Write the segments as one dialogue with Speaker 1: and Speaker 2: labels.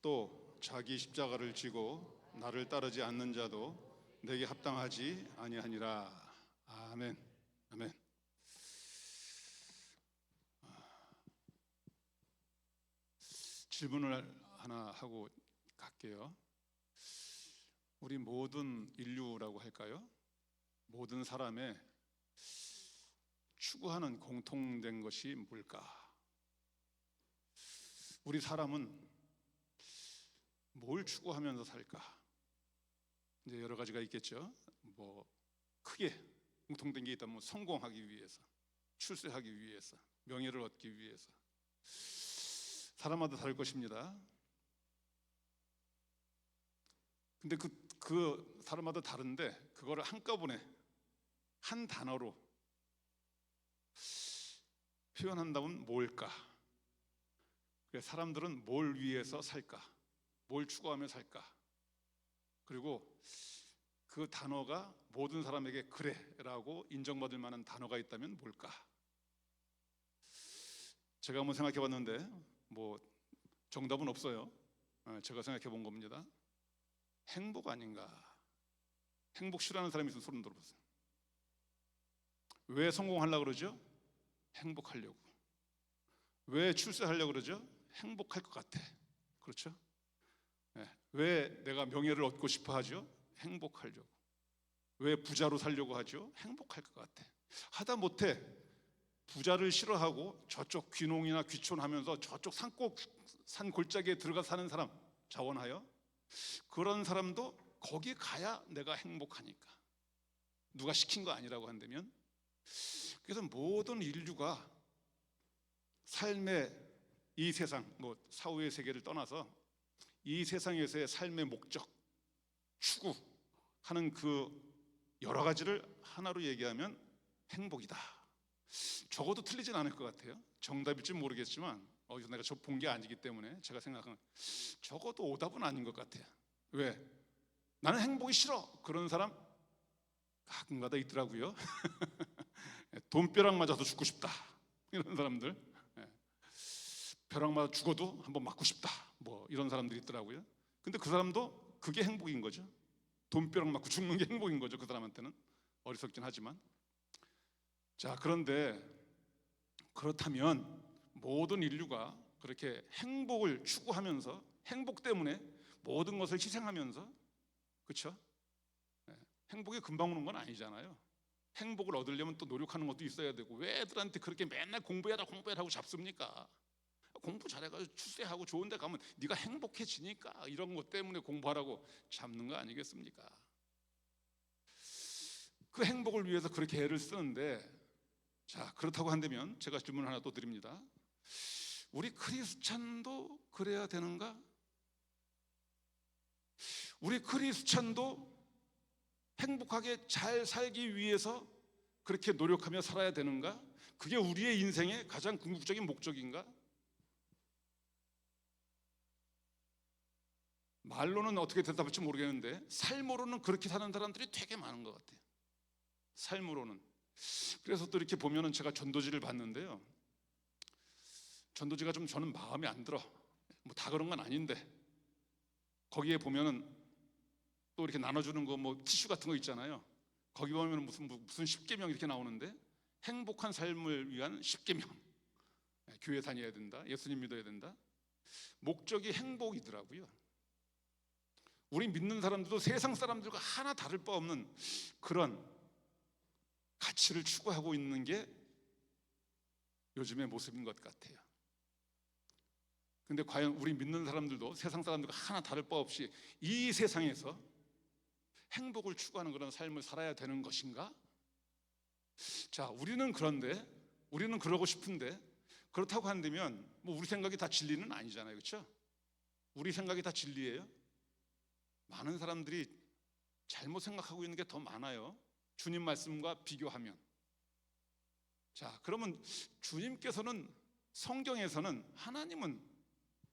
Speaker 1: 또 자기 십자가를 지고 나를 따르지 않는 자도 내게 합당하지 아니하니라. 아멘. 아멘. 질문을 하나 하고 갈게요. 우리 모든 인류라고 할까요? 모든 사람의 추구하는 공통된 것이 뭘까? 우리 사람은 뭘 추구하면서 살까? 이제 여러 가지가 있겠죠. 뭐 크게 공통된 게 있다면 성공하기 위해서, 출세하기 위해서, 명예를 얻기 위해서. 사람마다 다를 것입니다. 근데 그 사람마다 다른데 그거를 한꺼번에 한 단어로 표현한다면 뭘까? 사람들은 뭘 위해서 살까? 뭘 추구하며 살까? 그리고 그 단어가 모든 사람에게 그래라고 인정받을 만한 단어가 있다면 뭘까? 제가 한번 생각해 봤는데 뭐 정답은 없어요. 제가 생각해 본 겁니다. 행복 아닌가? 행복 싫어하는 사람이 있으면 소름 돋아보세요. 왜 성공하려고 그러죠? 행복하려고. 왜 출세하려고 그러죠? 행복할 것 같아. 그렇죠? 왜 내가 명예를 얻고 싶어 하죠? 행복하려고. 왜 부자로 살려고 하죠? 행복할 것 같아. 하다 못해 부자를 싫어하고 저쪽 귀농이나 귀촌하면서 저쪽 산 골짜기에 들어가 사는 사람 자원하여 그런 사람도 거기 가야 내가 행복하니까. 누가 시킨 거 아니라고 한다면. 그래서 모든 인류가 삶의 이 세상, 뭐 사후의 세계를 떠나서 이 세상에서의 삶의 목적, 추구하는 그 여러 가지를 하나로 얘기하면 행복이다. 적어도 틀리진 않을 것 같아요. 정답일지 모르겠지만 어디서 내가 본 게 아니기 때문에 제가 생각하는 적어도 오답은 아닌 것 같아요. 왜? 나는 행복이 싫어. 그런 사람 가끔가다 있더라고요. 돈벼락 맞아서 죽고 싶다. 이런 사람들. 벼락 맞아 죽어도 한번 맞고 싶다. 뭐 이런 사람들이 있더라고요. 근데 그 사람도 그게 행복인 거죠. 돈벼락 맞고 죽는 게 행복인 거죠. 그 사람한테는. 어리석긴 하지만. 자, 그런데 그렇다면 모든 인류가 그렇게 행복을 추구하면서 행복 때문에 모든 것을 희생하면서, 그렇죠? 행복이 금방 오는 건 아니잖아요. 행복을 얻으려면 또 노력하는 것도 있어야 되고. 왜 애들한테 그렇게 맨날 공부해라고 잡습니까? 공부 잘해가지고 출세하고 좋은 데 가면 네가 행복해지니까 이런 것 때문에 공부하라고 잡는 거 아니겠습니까? 그 행복을 위해서 그렇게 애를 쓰는데, 자, 그렇다고 한다면 제가 질문 하나 또 드립니다. 우리 크리스찬도 그래야 되는가? 우리 크리스찬도 행복하게 잘 살기 위해서 그렇게 노력하며 살아야 되는가? 그게 우리의 인생의 가장 궁극적인 목적인가? 말로는 어떻게 대답할지 모르겠는데 삶으로는 그렇게 사는 사람들이 되게 많은 것 같아요. 삶으로는. 그래서 또 이렇게 보면은 제가 전도지를 봤는데요. 전도지가 좀 저는 마음에 안 들어. 뭐 다 그런 건 아닌데 거기에 보면은 또 이렇게 나눠주는 거 뭐 티슈 같은 거 있잖아요. 거기 보면 무슨 10계명 이렇게 나오는데 행복한 삶을 위한 10계명. 교회 다녀야 된다. 예수님 믿어야 된다. 목적이 행복이더라고요. 우리 믿는 사람들도 세상 사람들과 하나 다를 바 없는 그런 가치를 추구하고 있는 게 요즘의 모습인 것 같아요. 근데 과연 우리 믿는 사람들도 세상 사람들과 하나 다를 바 없이 이 세상에서 행복을 추구하는 그런 삶을 살아야 되는 것인가? 자, 우리는 그러고 싶은데 그렇다고 한다면 뭐 우리 생각이 다 진리는 아니잖아요. 그렇죠? 우리 생각이 다 진리예요? 많은 사람들이 잘못 생각하고 있는 게 더 많아요. 주님 말씀과 비교하면. 자, 그러면 주님께서는 성경에서는 하나님은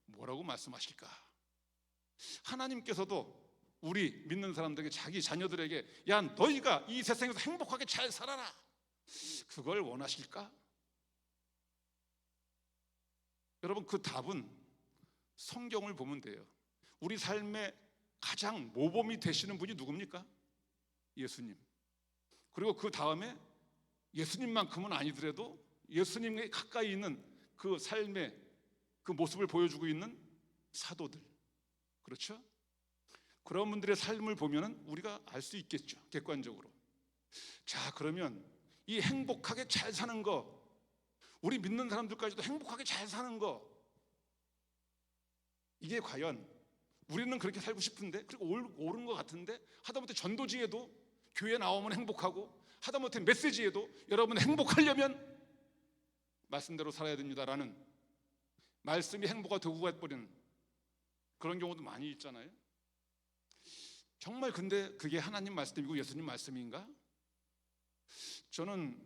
Speaker 1: 뭐라고 말씀하실까? 하나님께서도 우리 믿는 사람들에게 자기 자녀들에게 야, 너희가 이 세상에서 행복하게 잘 살아라. 그걸 원하실까? 여러분, 그 답은 성경을 보면 돼요. 우리 삶의 가장 모범이 되시는 분이 누굽니까? 예수님. 그리고 그 다음에 예수님만큼은 아니더라도 예수님에 가까이 있는 그 삶의 그 모습을 보여주고 있는 사도들, 그렇죠? 그런 분들의 삶을 보면 우리가 알 수 있겠죠, 객관적으로. 자, 그러면 이 행복하게 잘 사는 거, 우리 믿는 사람들까지도 행복하게 잘 사는 거, 이게 과연 우리는 그렇게 살고 싶은데, 그리고 옳은 것 같은데, 하다못해 전도지에도 교회 나오면 행복하고, 하다못해 메시지에도 여러분 행복하려면 말씀대로 살아야 됩니다라는 말씀이 행복과 되고 가버리는 그런 경우도 많이 있잖아요. 정말 근데 그게 하나님 말씀이고 예수님 말씀인가? 저는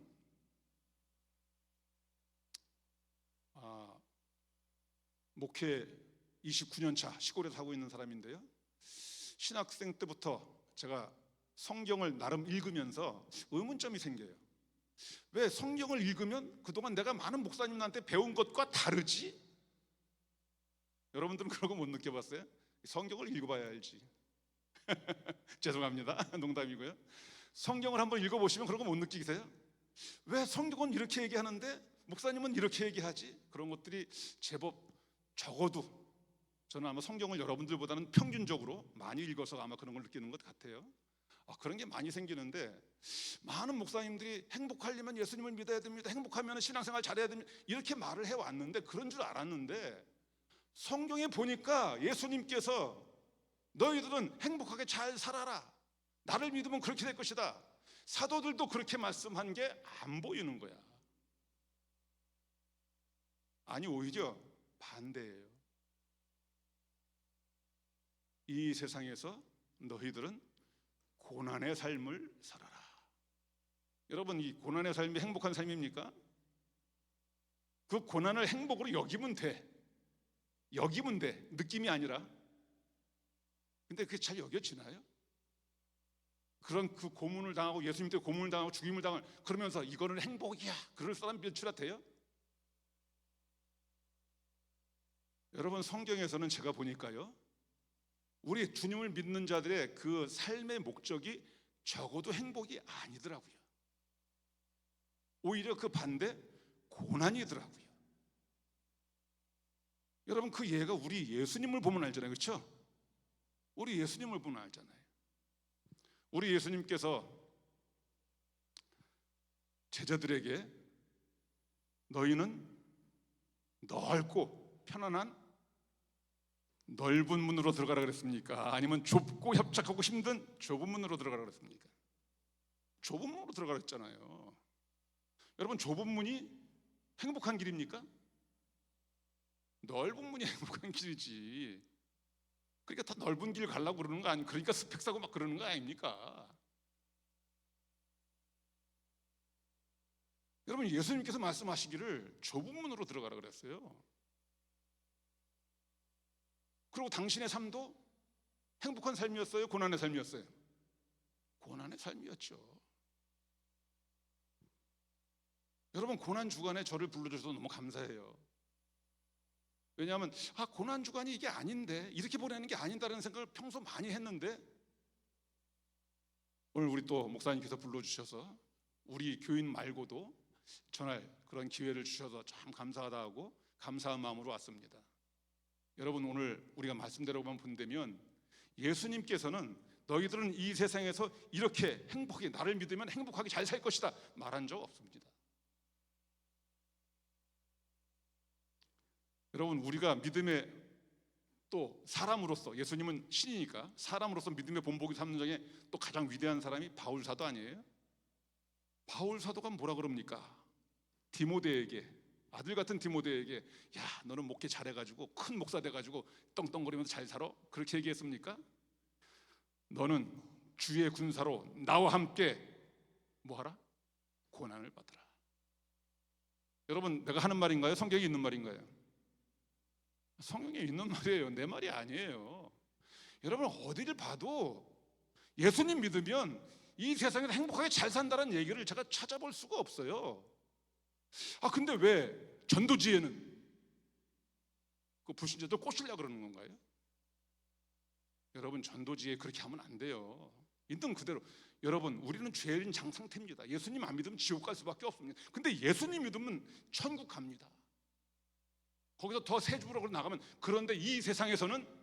Speaker 1: 목회 29년 차 시골에서 하고 있는 사람인데요, 신학생 때부터 제가 성경을 나름 읽으면서 의문점이 생겨요. 왜 성경을 읽으면 그동안 내가 많은 목사님한테 배운 것과 다르지? 여러분들은 그런 거 못 느껴봤어요? 성경을 읽어봐야 알지. 죄송합니다. 농담이고요. 성경을 한번 읽어보시면 그런 거 못 느끼세요? 왜 성경은 이렇게 얘기하는데 목사님은 이렇게 얘기하지? 그런 것들이 제법 적어도 저는 아마 성경을 여러분들보다는 평균적으로 많이 읽어서 아마 그런 걸 느끼는 것 같아요. 그런 게 많이 생기는데, 많은 목사님들이 행복하려면 예수님을 믿어야 됩니다, 행복하면 신앙생활 잘해야 됩니다, 이렇게 말을 해왔는데, 그런 줄 알았는데 성경에 보니까 예수님께서 너희들은 행복하게 잘 살아라, 나를 믿으면 그렇게 될 것이다, 사도들도 그렇게 말씀한 게 안 보이는 거야. 아니, 오히려 반대예요. 이 세상에서 너희들은 고난의 삶을 살아라. 여러분, 이 고난의 삶이 행복한 삶입니까? 그 고난을 행복으로 여기면 돼. 여기면 돼. 느낌이 아니라. 근데 그게 잘 여겨지나요? 그런 그 고문을 당하고 예수님 때 고문을 당하고 죽임을 당할, 그러면서 이거는 행복이야, 그럴 사람 몇이나 돼요? 여러분, 성경에서는 제가 보니까요, 우리 주님을 믿는 자들의 그 삶의 목적이 적어도 행복이 아니더라고요. 오히려 그 반대, 고난이더라고요. 여러분, 그 예가 우리 예수님을 보면 알잖아요, 그렇죠? 우리 예수님을 보면 알잖아요. 우리 예수님께서 제자들에게 너희는 넓고 편안한 넓은 문으로 들어가라 그랬습니까? 아니면 좁고 협착하고 힘든 좁은 문으로 들어가라 그랬습니까? 좁은 문으로 들어가라 했잖아요. 여러분, 좁은 문이 행복한 길입니까? 넓은 문이 행복한 길이지. 그러니까 다 넓은 길 가려고 그러는 거 아니에요? 그러니까 스펙 사고 막 그러는 거 아닙니까? 여러분, 예수님께서 말씀하시기를 좁은 문으로 들어가라 그랬어요. 그리고 당신의 삶도 행복한 삶이었어요? 고난의 삶이었어요? 고난의 삶이었죠. 여러분, 고난 주간에 저를 불러주셔서 너무 감사해요. 왜냐하면 고난 주간이 이게 아닌데, 이렇게 보내는 게 아닌다는 생각을 평소 많이 했는데, 오늘 우리 또 목사님께서 불러주셔서 우리 교인 말고도 전할 그런 기회를 주셔서 참 감사하다 하고 감사한 마음으로 왔습니다. 여러분, 오늘 우리가 말씀대로만 본다면 예수님께서는 너희들은 이 세상에서 이렇게 행복하게, 나를 믿으면 행복하게 잘 살 것이다 말한 적 없습니다. 여러분, 우리가 믿음의 또 사람으로서, 예수님은 신이니까 사람으로서 믿음의 본보기 삼는 중에 또 가장 위대한 사람이 바울 사도 아니에요? 바울 사도가 뭐라 그럽니까? 디모데에게, 아들 같은 디모데에게, 야, 너는 목회 잘해가지고 큰 목사 돼가지고 떵떵거리면서 잘 살아? 그렇게 얘기했습니까? 너는 주의 군사로 나와 함께 뭐하라? 고난을 받으라. 여러분, 내가 하는 말인가요? 성경에 있는 말인가요? 성경에 있는 말이에요. 내 말이 아니에요. 여러분, 어디를 봐도 예수님 믿으면 이 세상에서 행복하게 잘 산다는 얘기를 제가 찾아볼 수가 없어요. 근데 왜 전도지에는 그 불신자들 꼬시려고 그러는 건가요? 여러분, 전도지에 그렇게 하면 안 돼요. 있는 그대로. 여러분, 우리는 죄인장 상태입니다. 예수님 안 믿으면 지옥 갈 수밖에 없습니다. 근데 예수님 믿으면 천국 갑니다. 거기서 더 세주로 나가면, 그런데 이 세상에서는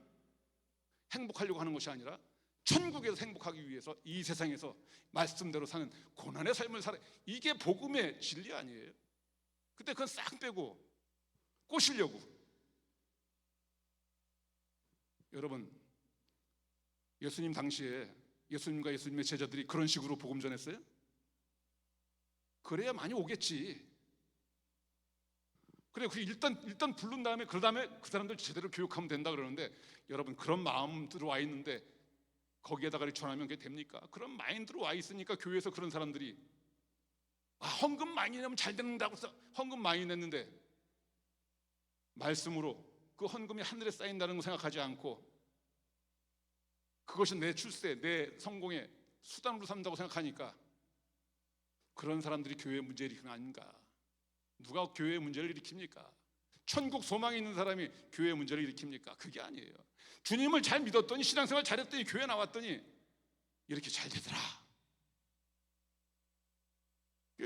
Speaker 1: 행복하려고 하는 것이 아니라 천국에서 행복하기 위해서 이 세상에서 말씀대로 사는 고난의 삶을 살아. 이게 복음의 진리 아니에요? 근데 그건 싹 빼고 꼬시려고. 여러분, 예수님 당시에 예수님과 예수님의 제자들이 그런 식으로 복음 전했어요? 그래야 많이 오겠지. 그래, 일단 부른 다음에 그 다음에 그 사람들 제대로 교육하면 된다 그러는데, 여러분, 그런 마음으로 와 있는데 거기에다가 전하면 그게 됩니까? 그런 마인드로 와 있으니까 교회에서 그런 사람들이 헌금 많이 내면 잘 되는다고 해서 헌금 많이 냈는데 말씀으로 그 헌금이 하늘에 쌓인다는 거 생각하지 않고 그것이 내 출세, 내 성공의 수단으로 삼다고 생각하니까 그런 사람들이 교회의 문제를 일으키는 거 아닌가? 누가 교회의 문제를 일으킵니까? 천국 소망이 있는 사람이 교회의 문제를 일으킵니까? 그게 아니에요. 주님을 잘 믿었더니, 신앙생활 잘했더니, 교회 나왔더니 이렇게 잘 되더라.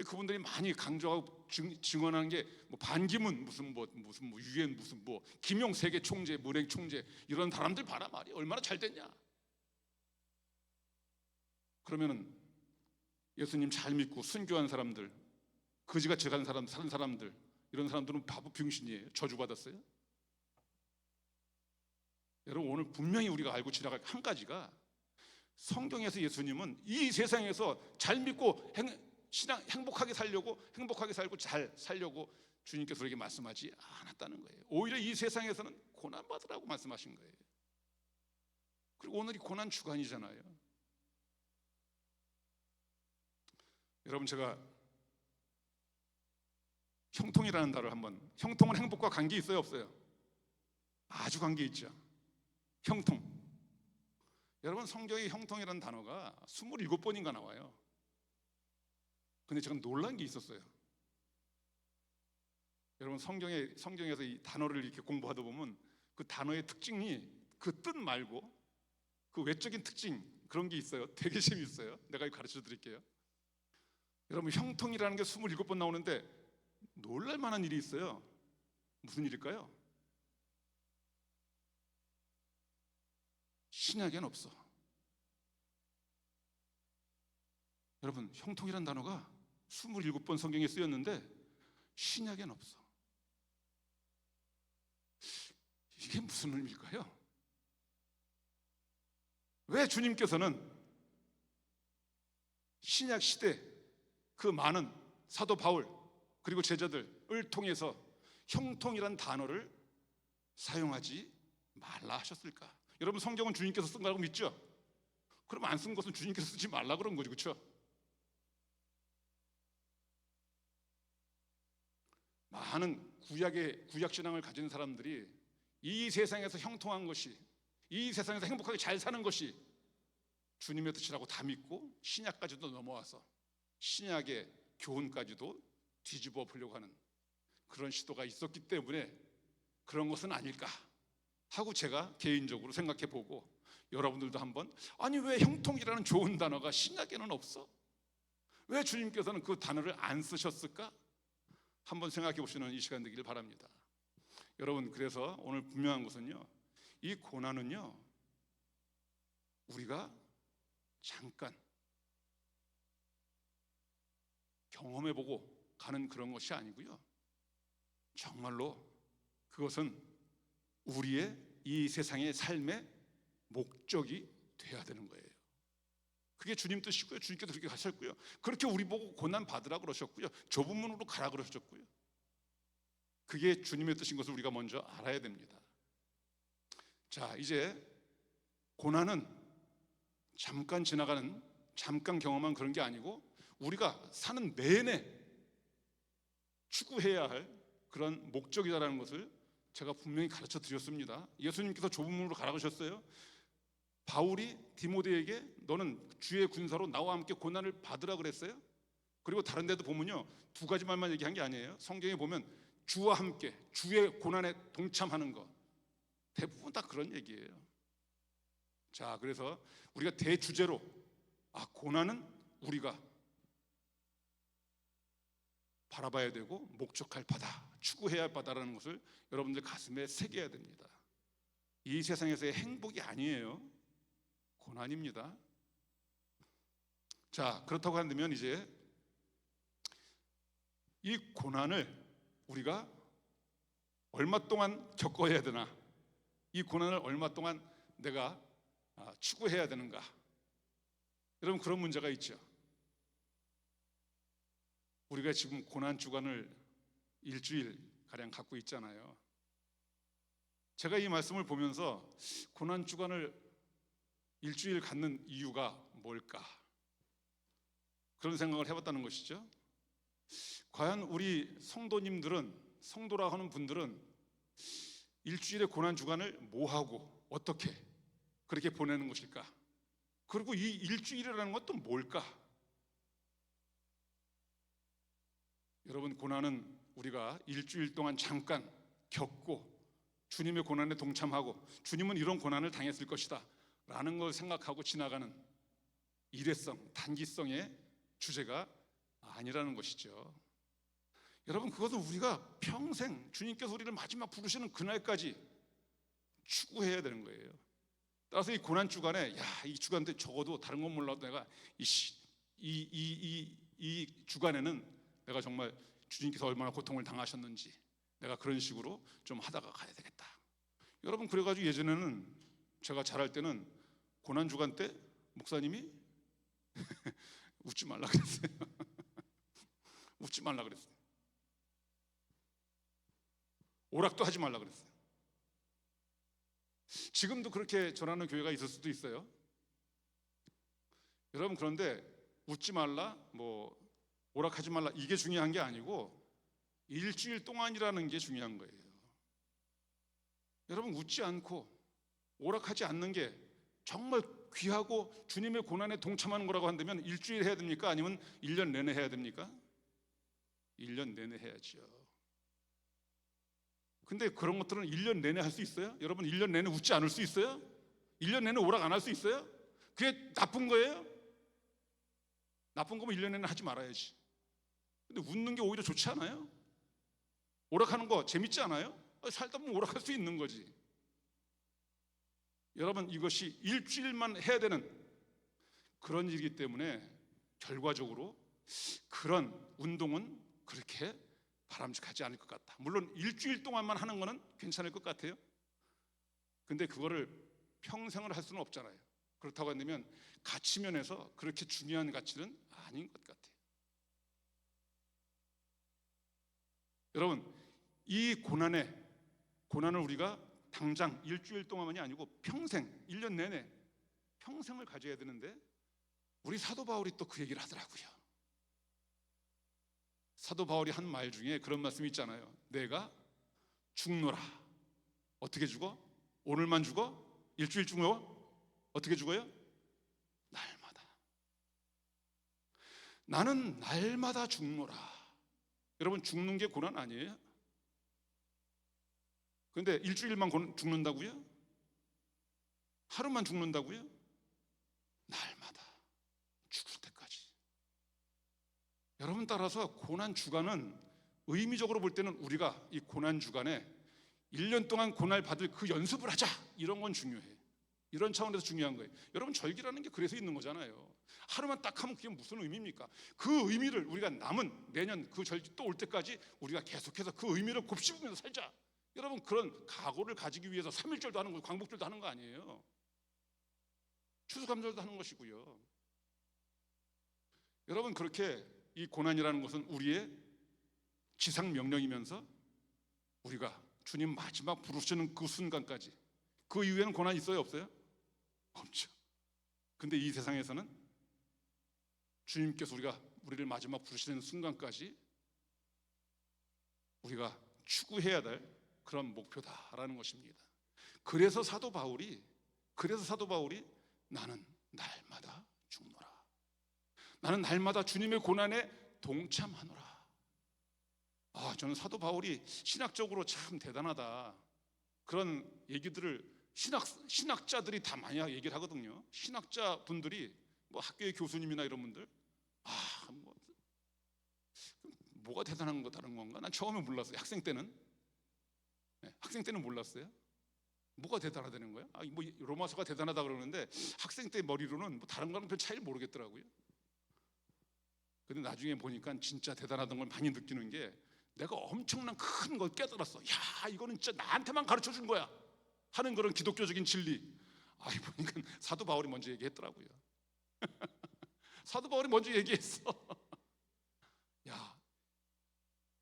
Speaker 1: 그분들이 많이 강조하고 증언하는 게 뭐 반기문 무슨 유엔 무슨 김용 세계 총재, 문행 총재, 이런 사람들 봐라 말이야. 얼마나 잘 됐냐. 그러면은 예수님 잘 믿고 순교한 사람들, 거지같이 사는 사람들, 이런 사람들은 바보 병신이에요. 저주받았어요. 여러분, 오늘 분명히 우리가 알고 지나갈 한 가지가, 성경에서 예수님은 이 세상에서 잘 믿고 행복하게 살려고, 행복하게 살고 잘 살려고 주님께서 우리에게 말씀하지 않았다는 거예요. 오히려 이 세상에서는 고난받으라고 말씀하신 거예요. 그리고 오늘이 고난 주간이잖아요. 여러분, 제가 형통이라는 단어를 한번, 형통은 행복과 관계 있어요, 없어요? 아주 관계 있죠. 형통. 여러분, 성경에 형통이라는 단어가 27번인가 나와요. 근데 제가 놀란 게 있었어요. 여러분, 성경에서 이 단어를 이렇게 공부하다 보면 그 단어의 특징이 그 뜻 말고 그 외적인 특징, 그런 게 있어요. 되게 재미있어요. 내가 가르쳐 드릴게요. 여러분, 형통이라는 게 27번 나오는데 놀랄 만한 일이 있어요. 무슨 일일까요? 신약에는 없어. 여러분, 형통이라는 단어가 27번 성경에 쓰였는데 신약에는 없어. 이게 무슨 의미일까요? 왜 주님께서는 신약 시대 그 많은 사도 바울 그리고 제자들을 통해서 형통이란 단어를 사용하지 말라 하셨을까? 여러분, 성경은 주님께서 쓴 거라고 믿죠? 그럼 안 쓴 것은 주님께서 쓰지 말라 그런 거죠, 그렇죠? 많은 구약 신앙을 가진 사람들이 이 세상에서 형통한 것이, 이 세상에서 행복하게 잘 사는 것이 주님의 뜻이라고 다 믿고 신약까지도 넘어와서 신약의 교훈까지도 뒤집어 보려고 하는 그런 시도가 있었기 때문에 그런 것은 아닐까 하고 제가 개인적으로 생각해 보고, 여러분들도 한번, 아니 왜 형통이라는 좋은 단어가 신약에는 없어? 왜 주님께서는 그 단어를 안 쓰셨을까? 한번 생각해 보시는 이 시간 되기를 바랍니다. 여러분, 그래서 오늘 분명한 것은요, 이 고난은요, 우리가 잠깐 경험해보고 가는 그런 것이 아니고요, 정말로 그것은 우리의 이 세상의 삶의 목적이 돼야 되는 거예요. 그게 주님 뜻이고요. 주님께서 그렇게 하셨고요. 그렇게 우리 보고 고난 받으라 그러셨고요. 좁은 문으로 가라 그러셨고요. 그게 주님의 뜻인 것을 우리가 먼저 알아야 됩니다. 자, 이제 고난은 잠깐 지나가는, 잠깐 경험한 그런 게 아니고 우리가 사는 내내 추구해야 할 그런 목적이다라는 것을 제가 분명히 가르쳐 드렸습니다. 예수님께서 좁은 문으로 가라 그러셨어요. 바울이 디모데에게 너는 주의 군사로 나와 함께 고난을 받으라 그랬어요. 그리고 다른 데도 보면요, 두 가지 말만 얘기한 게 아니에요. 성경에 보면 주와 함께, 주의 고난에 동참하는 것, 대부분 다 그런 얘기예요. 자, 그래서 우리가 대주제로 고난은 우리가 바라봐야 되고 목적할 바다, 추구해야 할 바다라는 것을 여러분들 가슴에 새겨야 됩니다. 이 세상에서의 행복이 아니에요. 고난입니다. 자, 그렇다고 한다면 이제 이 고난을 우리가 얼마 동안 겪어야 되나, 이 고난을 얼마 동안 내가 추구해야 되는가, 여러분 그런 문제가 있죠. 우리가 지금 고난 주간을 일주일 가량 갖고 있잖아요. 제가 이 말씀을 보면서 고난 주간을 일주일 갖는 이유가 뭘까, 그런 생각을 해봤다는 것이죠. 과연 우리 성도라 하는 분들은 일주일의 고난 주간을 뭐하고 어떻게 그렇게 보내는 것일까? 그리고 이 일주일이라는 것도 뭘까? 여러분, 고난은 우리가 일주일 동안 잠깐 겪고 주님의 고난에 동참하고 주님은 이런 고난을 당했을 것이다 라는 걸 생각하고 지나가는 일회성, 단기성의 주제가 아니라는 것이죠. 여러분, 그것은 우리가 평생 주님께서 우리를 마지막 부르시는 그날까지 추구해야 되는 거예요. 따라서 이 고난 주간에 이 주간 때 적어도 다른 건 몰라도 내가 이 주간에는 내가 정말 주님께서 얼마나 고통을 당하셨는지 내가 그런 식으로 좀 하다가 가야 되겠다. 여러분, 그래가지고 예전에는 제가 잘할 때는 고난 주간 때 목사님이 웃지 말라 그랬어요. 웃지 말라 그랬어요. 오락도 하지 말라 그랬어요. 지금도 그렇게 전하는 교회가 있을 수도 있어요. 여러분, 그런데 웃지 말라, 오락하지 말라, 이게 중요한 게 아니고 일주일 동안이라는 게 중요한 거예요. 여러분, 웃지 않고 오락하지 않는 게 정말 귀하고 주님의 고난에 동참하는 거라고 한다면 일주일 해야 됩니까? 아니면 1년 내내 해야 됩니까? 1년 내내 해야죠. 근데 그런 것들은 1년 내내 할 수 있어요? 여러분, 1년 내내 웃지 않을 수 있어요? 1년 내내 오락 안 할 수 있어요? 그게 나쁜 거예요? 나쁜 거면 1년 내내 하지 말아야지. 근데 웃는 게 오히려 좋지 않아요? 오락하는 거 재밌지 않아요? 살다 보면 오락할 수 있는 거지. 여러분, 이것이 일주일만 해야 되는 그런 일이기 때문에 결과적으로 그런 운동은 그렇게 바람직하지 않을 것 같다. 물론 일주일 동안만 하는 거는 괜찮을 것 같아요. 근데 그거를 평생을 할 수는 없잖아요. 그렇다고 한다면 가치면에서 그렇게 중요한 가치는 아닌 것 같아요. 여러분, 이 고난을 우리가 당장 일주일 동안만이 아니고 평생, 1년 내내 평생을 가져야 되는데 우리 사도 바울이 또 그 얘기를 하더라고요. 사도 바울이 한 말 중에 그런 말씀이 있잖아요. 내가 죽노라. 어떻게 죽어? 오늘만 죽어? 일주일 죽어? 어떻게 죽어요? 날마다. 나는 날마다 죽노라. 여러분, 죽는 게 고난 아니에요? 그런데 일주일만 죽는다고요? 하루만 죽는다고요? 날마다 죽을 때까지. 여러분, 따라서 고난 주간은 의미적으로 볼 때는 우리가 이 고난 주간에 1년 동안 고난을 받을 그 연습을 하자, 이런 건 중요해요. 이런 차원에서 중요한 거예요. 여러분, 절기라는 게 그래서 있는 거잖아요. 하루만 딱 하면 그게 무슨 의미입니까? 그 의미를 우리가 남은 내년 그 절기 또 올 때까지 우리가 계속해서 그 의미를 곱씹으면서 살자. 여러분, 그런 각오를 가지기 위해서 3.1절도 하는 거예요. 광복절도 하는 거 아니에요. 추수감사절도 하는 것이고요. 여러분, 그렇게 이 고난이라는 것은 우리의 지상 명령이면서 우리가 주님 마지막 부르시는 그 순간까지, 그 이후에는 고난 있어요, 없어요? 없죠. 근데 이 세상에서는 주님께서 우리를 마지막 부르시는 순간까지 우리가 추구해야 될 그런 목표다라는 것입니다. 그래서 사도 바울이 나는 날마다 죽노라. 나는 날마다 주님의 고난에 동참하노라. 저는 사도 바울이 신학적으로 참 대단하다. 그런 얘기들을 신학자들이 다 많이 얘기를 하거든요. 신학자 분들이 뭐 학교의 교수님이나 이런 분들, 뭐가 대단한 거 다른 건가? 난 처음에 몰랐어요. 학생 때는. 네, 학생 때는 몰랐어요. 뭐가 대단하다는 거야? 뭐 로마서가 대단하다 그러는데 학생 때 머리로는 뭐 다른 거랑 별 차이를 모르겠더라고요. 근데 나중에 보니까 진짜 대단하다는 걸 많이 느끼는 게, 내가 엄청난 큰 걸 깨달았어. 야, 이거는 진짜 나한테만 가르쳐 준 거야 하는 그런 기독교적인 진리. 보니까 사도 바울이 먼저 얘기했더라고요. 사도 바울이 먼저 얘기했어. 야,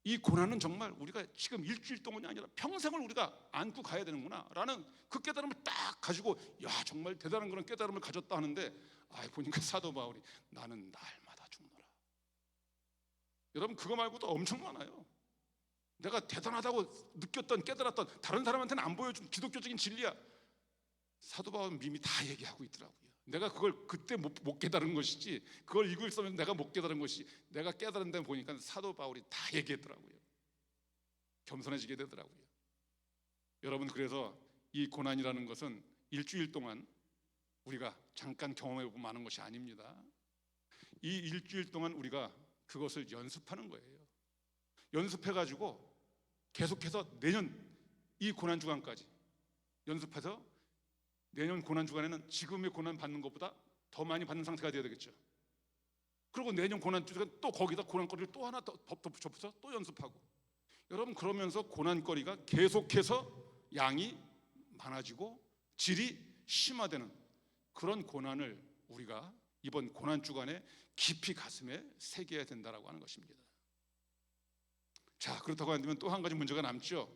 Speaker 1: 이 고난은 정말 우리가 지금 일주일 동안이 아니라 평생을 우리가 안고 가야 되는구나 라는 그 깨달음을 딱 가지고, 야, 정말 대단한 그런 깨달음을 가졌다 하는데, 보니까 사도 바울이 나는 날마다 죽노라. 여러분, 그거 말고도 엄청 많아요. 내가 대단하다고 느꼈던, 깨달았던, 다른 사람한테는 안 보여준 기독교적인 진리야. 사도 바울은 이미 다 얘기하고 있더라고요. 내가 그걸 그때 못 깨달은 것이지, 그걸 읽고 있으면 내가 못 깨달은 것이, 내가 깨달은 데 보니까 사도 바울이 다 얘기했더라고요. 겸손해지게 되더라고요. 여러분, 그래서 이 고난이라는 것은 일주일 동안 우리가 잠깐 경험해보고 마는 것이 아닙니다. 이 일주일 동안 우리가 그것을 연습하는 거예요. 연습해가지고 계속해서 내년 이 고난주간까지 연습해서, 내년 고난주간에는 지금의 고난 받는 것보다 더 많이 받는 상태가 되어야 되겠죠. 그리고 내년 고난주간 또 거기다 고난거리를 또 하나 더 덧붙여서 또 연습하고, 여러분, 그러면서 고난거리가 계속해서 양이 많아지고 질이 심화되는 그런 고난을 우리가 이번 고난주간에 깊이 가슴에 새겨야 된다라고 하는 것입니다. 자, 그렇다고 한다면 또 한 가지 문제가 남죠.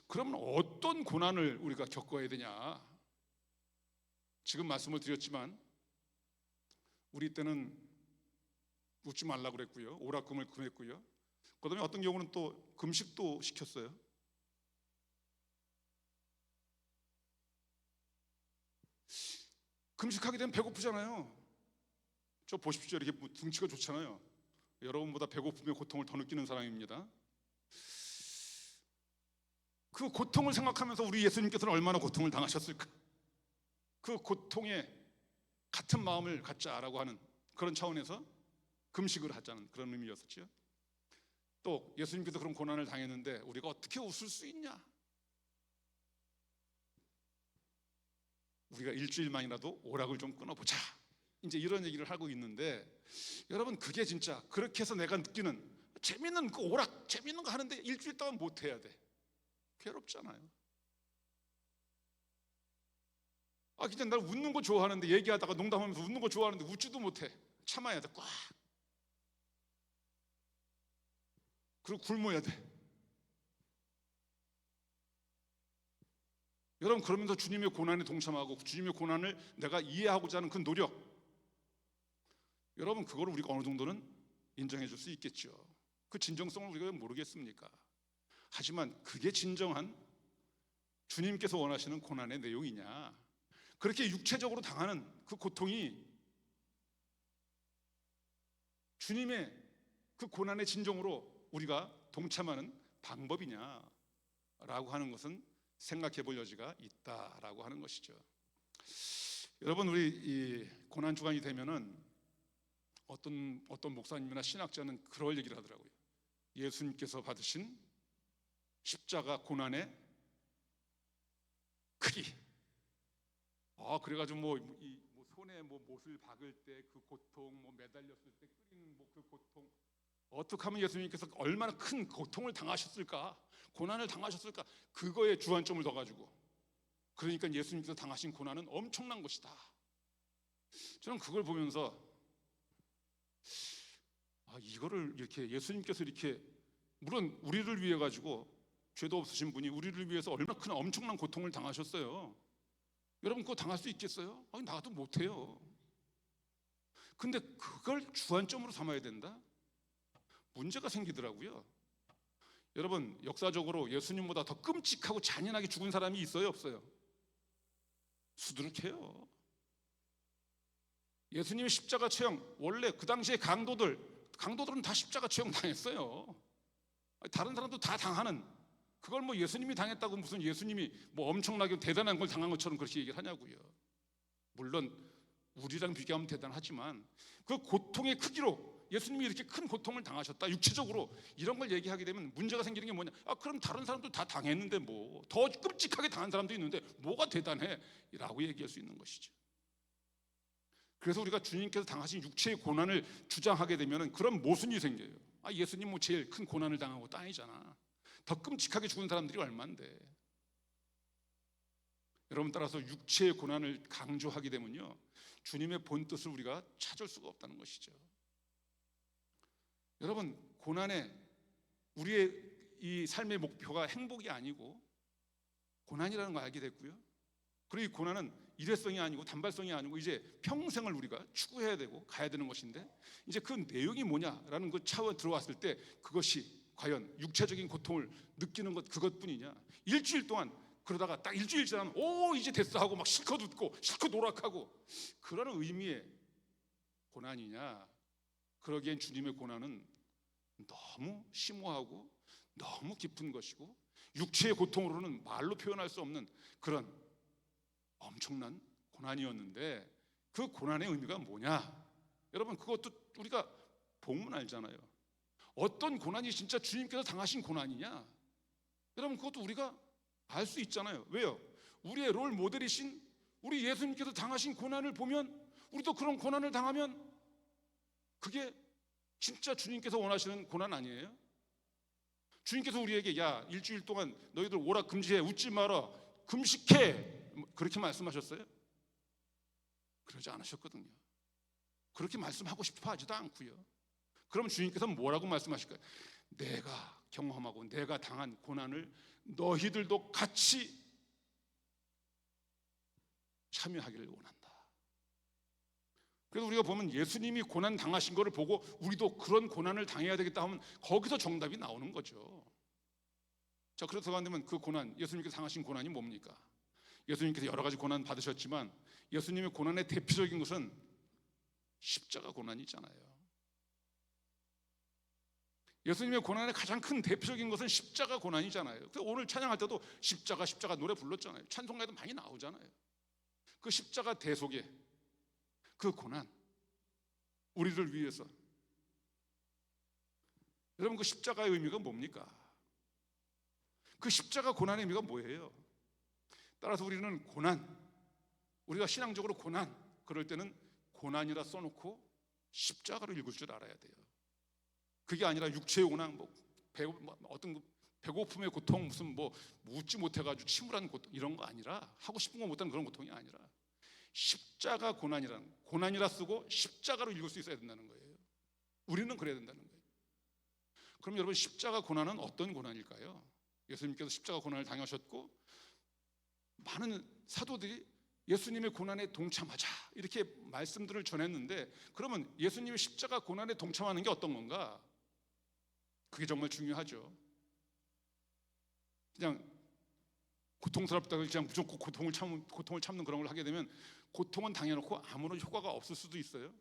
Speaker 1: 그러면 어떤 고난을 우리가 겪어야 되냐? 지금 말씀을 드렸지만 우리 때는 웃지 말라고 그랬고요, 오락금을 금했고요, 그다음에 어떤 경우는 또 금식도 시켰어요. 금식하게 되면 배고프잖아요. 저 보십시오, 이렇게 등치가 좋잖아요. 여러분보다 배고픔의 고통을 더 느끼는 사람입니다. 그 고통을 생각하면서 우리 예수님께서는 얼마나 고통을 당하셨을까? 그 고통에 같은 마음을 갖자라고 하는 그런 차원에서 금식을 하자는 그런 의미였었죠. 또 예수님께서 그런 고난을 당했는데 우리가 어떻게 웃을 수 있냐? 우리가 일주일만이라도 오락을 좀 끊어보자, 이제 이런 얘기를 하고 있는데, 여러분, 그게 진짜 그렇게 해서 내가 느끼는 재밌는 그 오락, 재밌는 거 하는데 일주일 동안 못 해야 돼. 괴롭잖아요. 그냥 날 웃는 거 좋아하는데, 얘기하다가 농담하면서 웃는 거 좋아하는데 웃지도 못해. 참아야 돼, 꽉. 그리고 굶어야 돼. 여러분, 그러면서 주님의 고난에 동참하고 주님의 고난을 내가 이해하고자 하는 그 노력, 여러분, 그거를 우리가 어느 정도는 인정해 줄 수 있겠죠. 그 진정성을 우리가 모르겠습니까? 하지만 그게 진정한 주님께서 원하시는 고난의 내용이냐? 그렇게 육체적으로 당하는 그 고통이 주님의 그 고난의 진정으로 우리가 동참하는 방법이냐라고 하는 것은 생각해 볼 여지가 있다라고 하는 것이죠. 여러분, 우리 이 고난 주간이 되면은 어떤 목사님이나 신학자는 그럴 얘기를 하더라고요. 예수님께서 받으신 십자가 고난의 크기. 그래가지고 뭐 손에 못을 박을 때 그 고통, 매달렸을 때 끓이는 그 고통, 어떻게 하면 예수님께서 얼마나 큰 고통을 당하셨을까, 고난을 당하셨을까, 그거에 주안점을 둬가지고, 그러니까 예수님께서 당하신 고난은 엄청난 것이다. 저는 그걸 보면서 이거를 이렇게 예수님께서 이렇게, 물론 우리를 위해 가지고, 죄도 없으신 분이 우리를 위해서 얼마나 큰 엄청난 고통을 당하셨어요. 여러분, 그거 당할 수 있겠어요? 나도 못해요. 근데 그걸 주안점으로 삼아야 된다? 문제가 생기더라고요. 여러분, 역사적으로 예수님보다 더 끔찍하고 잔인하게 죽은 사람이 있어요, 없어요? 수두룩해요. 예수님의 십자가 처형, 원래 그 당시에 강도들은 다 십자가 처형 당했어요. 다른 사람도 다 당하는 그걸 뭐 예수님이 당했다고 무슨 예수님이 뭐 엄청나게 대단한 걸 당한 것처럼 그렇게 얘기를 하냐고요. 물론 우리랑 비교하면 대단하지만 그 고통의 크기로 예수님이 이렇게 큰 고통을 당하셨다, 육체적으로, 이런 걸 얘기하게 되면 문제가 생기는 게 뭐냐? 그럼 다른 사람도 다 당했는데 뭐 더 끔찍하게 당한 사람도 있는데 뭐가 대단해? 라고 얘기할 수 있는 것이죠. 그래서 우리가 주님께서 당하신 육체의 고난을 주장하게 되면 그런 모순이 생겨요. 예수님 뭐 제일 큰 고난을 당한 것도 아니잖아. 더 끔찍하게 죽은 사람들이 얼만데. 여러분, 따라서 육체의 고난을 강조하게 되면요, 주님의 본 뜻을 우리가 찾을 수가 없다는 것이죠. 여러분, 고난에 우리의 이 삶의 목표가 행복이 아니고 고난이라는 걸 알게 됐고요. 그리고 이 고난은 일회성이 아니고 단발성이 아니고 이제 평생을 우리가 추구해야 되고 가야 되는 것인데, 이제 그 내용이 뭐냐라는 그 차원 들어왔을 때 그것이 과연 육체적인 고통을 느끼는 것 그것뿐이냐? 일주일 동안 그러다가 딱 일주일 지나면 이제 됐어 하고 막 실컷 웃고 실컷 오락하고 그런 의미의 고난이냐? 그러기엔 주님의 고난은 너무 심오하고 너무 깊은 것이고 육체의 고통으로는 말로 표현할 수 없는 그런 엄청난 고난이었는데, 그 고난의 의미가 뭐냐? 여러분, 그것도 우리가 보면 알잖아요. 어떤 고난이 진짜 주님께서 당하신 고난이냐? 여러분, 그것도 우리가 알 수 있잖아요. 왜요? 우리의 롤 모델이신 우리 예수님께서 당하신 고난을 보면 우리도 그런 고난을 당하면 그게 진짜 주님께서 원하시는 고난 아니에요? 주님께서 우리에게 야, 일주일 동안 너희들 오락 금지해, 웃지 마라, 금식해, 그렇게 말씀하셨어요? 그러지 않으셨거든요. 그렇게 말씀하고 싶어 하지도 않고요. 그럼 주님께서 뭐라고 말씀하실까요? 내가 경험하고 내가 당한 고난을 너희들도 같이 참여하기를 원한다. 그래서 우리가 보면 예수님이 고난 당하신 것을 보고 우리도 그런 고난을 당해야 되겠다 하면 거기서 정답이 나오는 거죠. 자, 그래서 가면 그 고난, 예수님께서 당하신 고난이 뭡니까? 예수님께서 여러 가지 고난 받으셨지만 예수님의 고난의 대표적인 것은 십자가 고난이잖아요. 예수님의 고난의 가장 큰 대표적인 것은 십자가 고난이잖아요. 그래서 오늘 찬양할 때도 십자가 십자가 노래 불렀잖아요. 찬송가에도 많이 나오잖아요. 그 십자가 대속의 그 고난, 우리를 위해서. 여러분, 그 십자가의 의미가 뭡니까? 그 십자가 고난의 의미가 뭐예요? 따라서 우리는 고난, 우리가 신앙적으로 고난, 그럴 때는 고난이라 써놓고 십자가로 읽을 줄 알아야 돼요. 그게 아니라 육체의 고난, 어떤 배고픔의 고통, 무슨 웃지 못해가지고 침울한 고통, 이런 거 아니라, 하고 싶은 거 못하는 그런 고통이 아니라 십자가 고난이라 쓰고 십자가로 읽을 수 있어야 된다는 거예요. 우리는 그래야 된다는 거예요. 그럼 여러분, 십자가 고난은 어떤 고난일까요? 예수님께서 십자가 고난을 당하셨고 많은 사도들이 예수님의 고난에 동참하자 이렇게 말씀들을 전했는데, 그러면 예수님의 십자가 고난에 동참하는 게 어떤 건가? 그게 정말 중요하죠. 그냥 고통스럽다고 그냥 무조건 고통을 참는 그런 걸 하게 되면 고통은 당해놓고 아무런 효과가 없을 수도 있어요.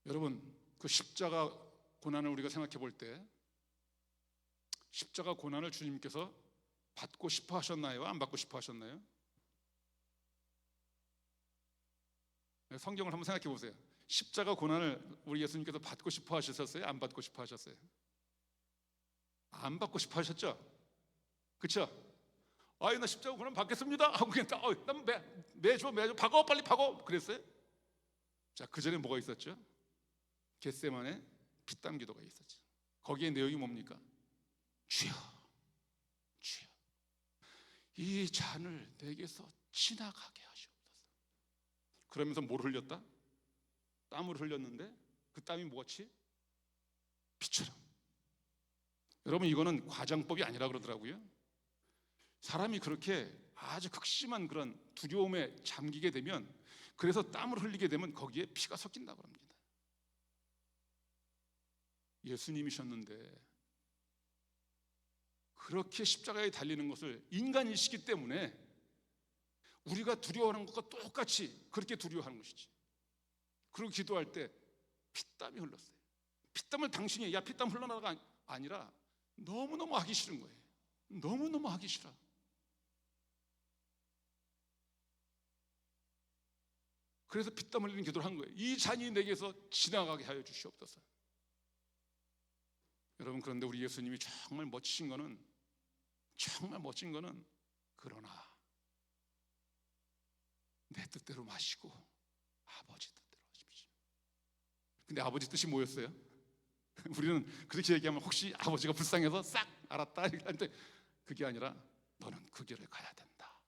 Speaker 1: 여러분, 그 십자가 고난을 우리가 생각해 볼 때 십자가 고난을 주님께서 받고 싶어 하셨나요? 안 받고 싶어 하셨나요? 성경을 한번 생각해 보세요. 십자가 고난을 우리 예수님께서 받고 싶어 하셨어요? 안 받고 싶어 하셨어요? 안 받고 싶어 하셨죠? 그렇죠? 나 십자가 고난 받겠습니다 하고 그냥 난 매줘 박어, 빨리 박어, 그랬어요? 자, 그 전에 뭐가 있었죠? 겟세마네 피땀 기도가 있었죠. 거기에 내용이 뭡니까? 주여, 주여, 이 잔을 내게서 지나가게 하시옵소서. 그러면서 뭘 흘렸다? 땀을 흘렸는데 그 땀이 뭐같이? 피처럼. 여러분, 이거는 과장법이 아니라 그러더라고요. 사람이 그렇게 아주 극심한 그런 두려움에 잠기게 되면, 그래서 땀을 흘리게 되면 거기에 피가 섞인다고 합니다. 예수님이셨는데 그렇게 십자가에 달리는 것을 인간이시기 때문에 우리가 두려워하는 것과 똑같이 그렇게 두려워하는 것이지. 그리고 기도할 때 피땀이 흘렀어요. 피땀을 당신이 피땀 흘러나가 아니라 너무너무 하기 싫은 거예요. 너무너무 하기 싫어. 그래서 피땀 흘리는 기도를 한 거예요. 이 잔이 내게서 지나가게 하여 주시옵소서. 여러분, 그런데 우리 예수님이 정말 멋진 거는 그러나 내 뜻대로 마시고 아버지 뜻대로 하십시오. 근데 아버지 뜻이 뭐였어요? 우리는 그렇게 얘기하면 혹시 아버지가 불쌍해서 싹 알았다 이렇게 하는데, 그게 아니라 너는 그 길을 가야 된다.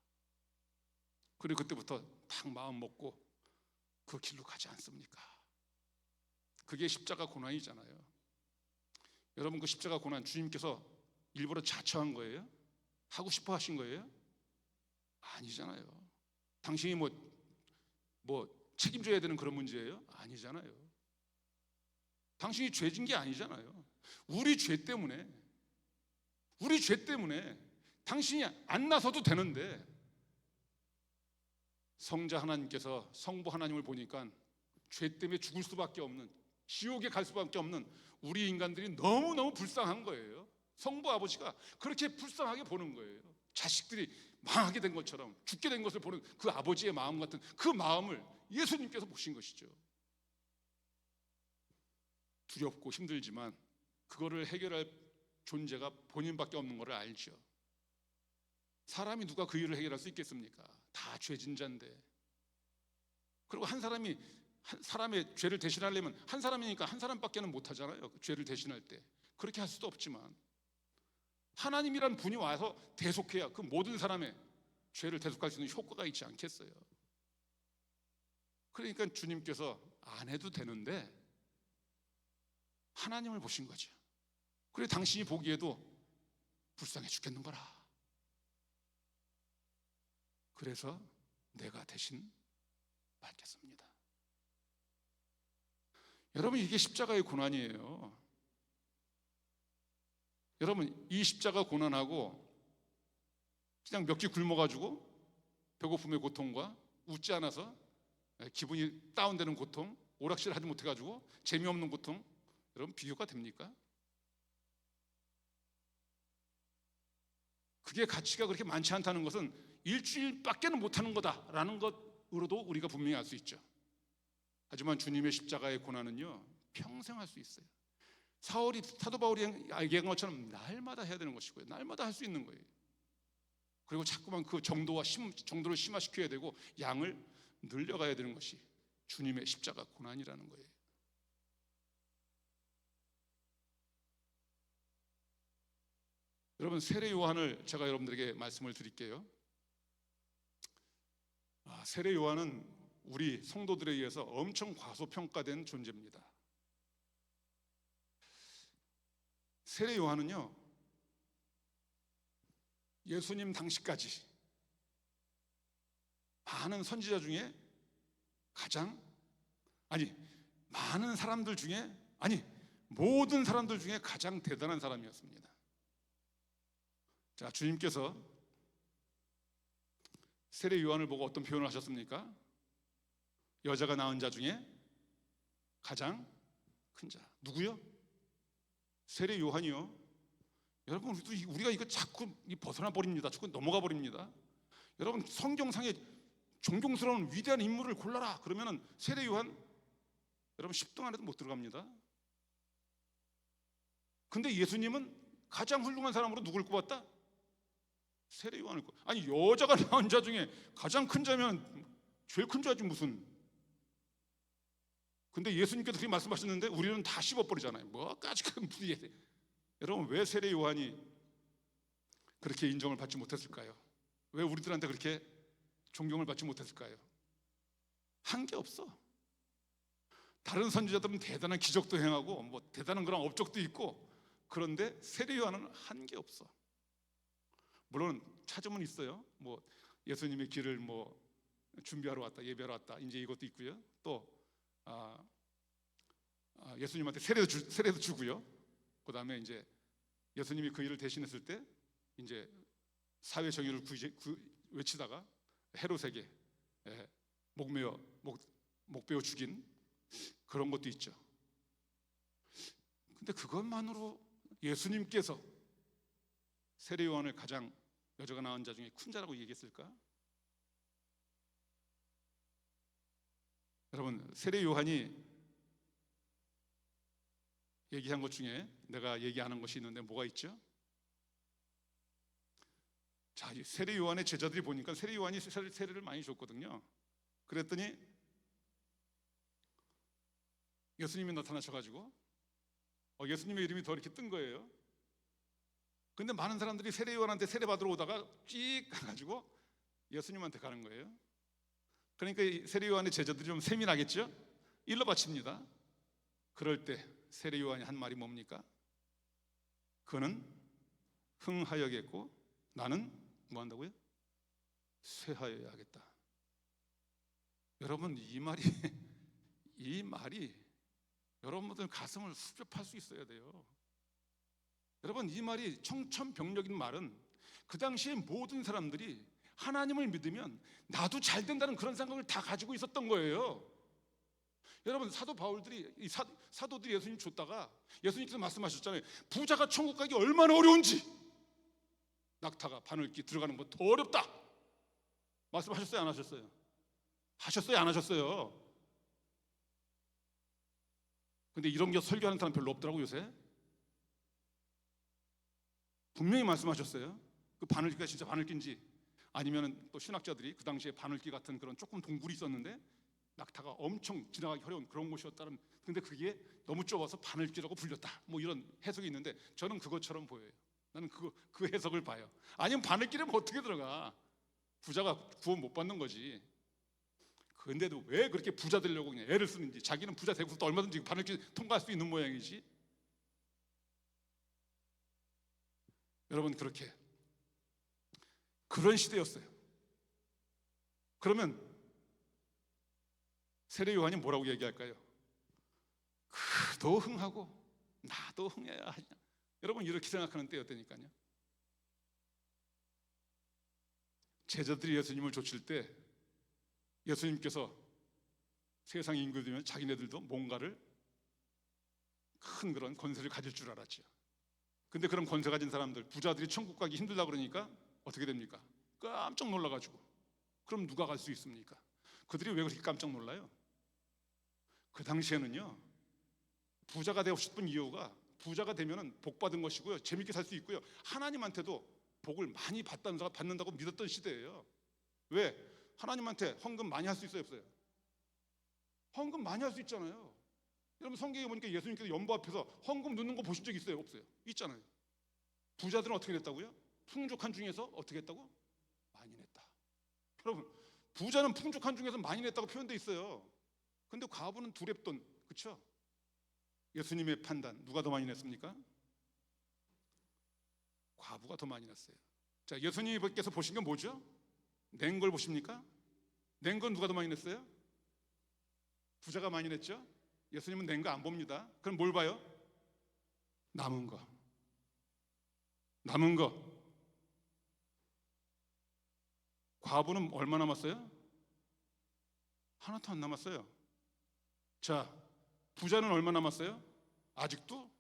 Speaker 1: 그리고 그때부터 딱 마음 먹고 그 길로 가지 않습니까? 그게 십자가 고난이잖아요. 여러분, 그 십자가 고난 주님께서 일부러 자처한 거예요? 하고 싶어 하신 거예요? 아니잖아요. 당신이 뭐 책임져야 되는 그런 문제예요? 아니잖아요. 당신이 죄진 게 아니잖아요. 우리 죄 때문에 당신이 안 나서도 되는데, 성자 하나님께서 성부 하나님을 보니까 죄 때문에 죽을 수밖에 없는, 지옥에 갈 수밖에 없는 우리 인간들이 너무너무 불쌍한 거예요. 성부 아버지가 그렇게 불쌍하게 보는 거예요. 자식들이 망하게 된 것처럼, 죽게 된 것을 보는 그 아버지의 마음 같은 그 마음을 예수님께서 보신 것이죠. 두렵고 힘들지만 그거를 해결할 존재가 본인밖에 없는 것을 알죠. 사람이 누가 그 일을 해결할 수 있겠습니까? 다 죄진 자인데. 그리고 한 사람의 죄를 대신하려면 한 사람이니까 한 사람밖에는 못 하잖아요. 그 죄를 대신할 때 그렇게 할 수도 없지만, 하나님이란 분이 와서 대속해야 그 모든 사람의 죄를 대속할 수 있는 효과가 있지 않겠어요? 그러니까 주님께서 안 해도 되는데 하나님을 보신 거죠. 그래, 당신이 보기에도 불쌍해 죽겠는 거라. 그래서 내가 대신 받겠습니다. 여러분, 이게 십자가의 고난이에요. 여러분, 이 십자가 고난하고 그냥 몇 끼 굶어가지고 배고픔의 고통과 웃지 않아서 기분이 다운되는 고통, 오락실 하지 못해가지고 재미없는 고통, 여러분 비교가 됩니까? 그게 가치가 그렇게 많지 않다는 것은 일주일밖에는 못하는 거다라는 것으로도 우리가 분명히 알 수 있죠. 하지만 주님의 십자가의 고난은요, 평생 할 수 있어요. 사도 바울이 얘기한 것처럼 날마다 해야 되는 것이고요, 날마다 할 수 있는 거예요. 그리고 자꾸만 그 정도를 심화시켜야 되고 양을 늘려가야 되는 것이 주님의 십자가 고난이라는 거예요. 여러분, 세례 요한을 제가 여러분들에게 말씀을 드릴게요. 세례 요한은 우리 성도들에 의해서 엄청 과소평가된 존재입니다. 세례 요한은요, 예수님 당시까지 많은 선지자 중에 많은 사람들 중에, 모든 사람들 중에 가장 대단한 사람이었습니다. 자, 주님께서 세례 요한을 보고 어떤 표현을 하셨습니까? 여자가 낳은 자 중에 가장 큰 자. 누구요? 세례 요한이요. 여러분, 우리가 이거 자꾸 벗어나 버립니다. 자꾸 넘어가 버립니다. 여러분, 성경상에 존경스러운 위대한 인물을 골라라 그러면은 세례 요한, 여러분 10등 안에도 못 들어갑니다. 근데 예수님은 가장 훌륭한 사람으로 누굴 꼽았다? 세례 요한을 꼽았다. 아니, 여자가 낳은 자 중에 가장 큰 자면 제일 큰 자지 무슨. 근데 예수님께서 그렇게 말씀하셨는데 우리는 다 씹어버리잖아요. 뭐까지 무슨 얘기. 여러분, 왜 세례 요한이 그렇게 인정을 받지 못했을까요? 왜 우리들한테 그렇게 존경을 받지 못했을까요? 한 게 없어. 다른 선지자들은 대단한 기적도 행하고 뭐 대단한 그런 업적도 있고, 그런데 세례 요한은 한 게 없어. 물론 찾으면 있어요. 뭐 예수님의 길을 뭐 준비하러 왔다, 예배하러 왔다, 이제 이것도 있고요. 또 예수님한테 세례도 주고요. 그 다음에 이제 예수님이 그 일을 대신했을 때 이제 사회 정의를 외치다가 헤롯에게 목베어 죽인 그런 것도 있죠. 근데 그것만으로 예수님께서 세례 요한을 가장 여자가 낳은 자 중에 큰 자라고 얘기했을까? 여러분, 세례 요한이 얘기한 것 중에 내가 얘기하는 것이 있는데 뭐가 있죠? 자, 이 세례 요한의 제자들이 보니까 세례 요한이 세례를 많이 줬거든요. 그랬더니 예수님이 나타나셔가지고 예수님의 이름이 더 이렇게 뜬 거예요. 근데 많은 사람들이 세례 요한한테 세례 받으러 오다가 찍 가가지고 예수님한테 가는 거예요. 그러니까 이 세례 요한의 제자들이 좀 셈이 나겠죠? 일러 바칩니다. 그럴 때 세례 요한이 한 말이 뭡니까? 그는 흥하여겠고 나는 뭐 한다고요? 쇠하여야 하겠다. 여러분, 이 말이 여러분들 가슴을 흡입할 수 있어야 돼요. 여러분, 이 말이 청천벽력인 말은 그 당시에 모든 사람들이 하나님을 믿으면 나도 잘 된다는 그런 생각을 다 가지고 있었던 거예요. 여러분, 사도 바울들이 사도들이 예수님 줬다가 예수님께서 말씀하셨잖아요. 부자가 천국 가기 얼마나 어려운지, 낙타가 바늘기 들어가는 거 더 어렵다 말씀하셨어요, 안 하셨어요? 하셨어요, 안 하셨어요? 근데 이런 게 설교하는 사람 별로 없더라고 요새. 분명히 말씀하셨어요. 그 바늘기가 진짜 바늘기인지, 아니면 또 신학자들이 그 당시에 바늘기 같은 그런 조금 동굴이 있었는데 낙타가 엄청 지나가기 어려운 그런 곳이었다는, 근데 그게 너무 좁아서 바늘기라고 불렸다, 뭐 이런 해석이 있는데 저는 그것처럼 보여요. 나는 그 해석을 봐요. 아니면 바늘길에 어떻게 들어가? 부자가 구원 못 받는 거지. 근데도 왜 그렇게 부자 되려고 그냥 애를 쓰는지, 자기는 부자 되고서 또 얼마든지 바늘길 통과할 수 있는 모양이지. 여러분, 그런 시대였어요. 그러면 세례 요한이 뭐라고 얘기할까요? 그도 흥하고 나도 흥해야 하냐. 여러분, 이렇게 생각하는 때였다니까요. 제자들이 예수님을 좇을 때 예수님께서 세상 인구 되면 자기네들도 뭔가를 큰 그런 권세를 가질 줄 알았죠. 근데 그런 권세 가진 사람들, 부자들이 천국 가기 힘들다 그러니까 어떻게 됩니까? 깜짝 놀라가지고, 그럼 누가 갈 수 있습니까? 그들이 왜 그렇게 깜짝 놀라요? 그 당시에는요, 부자가 되고 싶은 이유가, 부자가 되면은 복 받은 것이고요, 재밌게 살 수 있고요, 하나님한테도 복을 많이 받는다고 믿었던 시대예요. 왜? 하나님한테 헌금 많이 할 수 있어요, 없어요? 헌금 많이 할 수 있잖아요. 여러분, 성경에 보니까 예수님께서 연못 앞에서 헌금 넣는 거 보신 적 있어요, 없어요? 있잖아요. 부자들은 어떻게 냈다고요? 풍족한 중에서 어떻게 했다고? 많이 냈다. 여러분, 부자는 풍족한 중에서 많이 냈다고 표현돼 있어요. 근데 과부는 두렵돈, 그렇죠? 예수님의 판단, 누가 더 많이 냈습니까? 과부가 더 많이 냈어요. 자, 예수님께서 보신 건 뭐죠? 낸 걸 보십니까? 낸 건 누가 더 많이 냈어요? 부자가 많이 냈죠? 예수님은 낸 거 안 봅니다. 그럼 뭘 봐요? 남은 거. 과부는 얼마 남았어요? 하나도 안 남았어요. 자, 부자는 얼마 남았어요? 아직도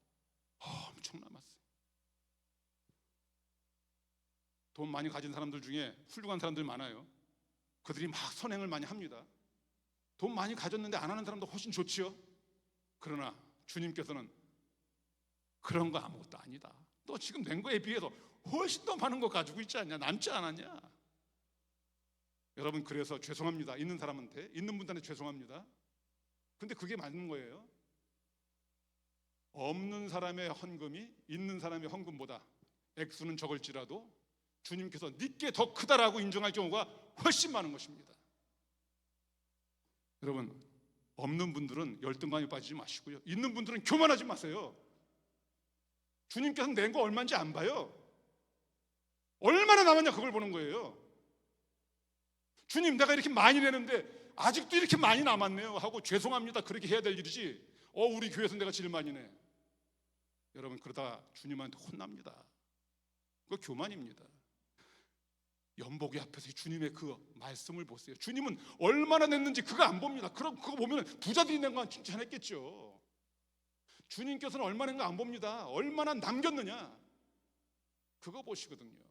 Speaker 1: 엄청 남았어요. 돈 많이 가진 사람들 중에 훌륭한 사람들 많아요. 그들이 막 선행을 많이 합니다. 돈 많이 가졌는데 안 하는 사람도 훨씬 좋지요. 그러나 주님께서는 그런 거 아무것도 아니다. 너 지금 낸 거에 비해서 훨씬 더 많은 거 가지고 있지 않냐? 남지 않았냐? 여러분, 그래서 죄송합니다. 있는 분들한테 죄송합니다. 근데 그게 맞는 거예요. 없는 사람의 헌금이 있는 사람의 헌금보다 액수는 적을지라도 주님께서 네게 더 크다라고 인정할 경우가 훨씬 많은 것입니다. 여러분, 없는 분들은 열등감에 빠지지 마시고요, 있는 분들은 교만하지 마세요. 주님께서 낸 거 얼마인지 안 봐요. 얼마나 남았냐 그걸 보는 거예요. 주님, 내가 이렇게 많이 내는데 아직도 이렇게 많이 남았네요 하고 죄송합니다 그렇게 해야 될 일이지, 우리 교회에서 내가 제일 많이 내. 여러분, 그러다 주님한테 혼납니다. 그거 교만입니다. 연복의 앞에서 주님의 그 말씀을 보세요. 주님은 얼마나 냈는지 그거 안 봅니다. 그럼 그거 보면 부자들이 낸 건 칭찬했겠죠. 주님께서는 얼마나 안 봅니다. 얼마나 남겼느냐, 그거 보시거든요.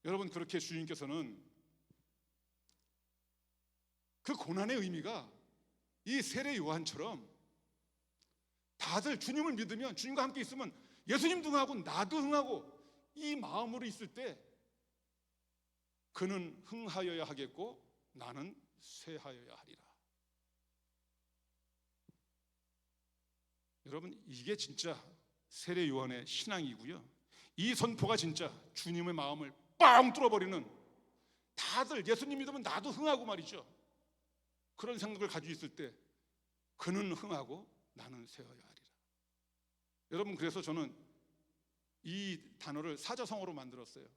Speaker 1: 여러분, 그렇게 주님께서는 그 고난의 의미가 이 세례 요한처럼 다들 주님을 믿으면, 주님과 함께 있으면 예수님도 흥하고 나도 흥하고 이 마음으로 있을 때 그는 흥하여야 하겠고 나는 쇠하여야 하리라. 여러분, 이게 진짜 세례 요한의 신앙이고요. 이 선포가 진짜 주님의 마음을 뻥 뚫어버리는, 다들 예수님 믿으면 나도 흥하고 말이죠, 그런 생각을 가지고 있을 때 그는 흥하고 나는 쇠하여야 하리라. 여러분, 그래서 저는 이 단어를 사자성어로 만들었어요.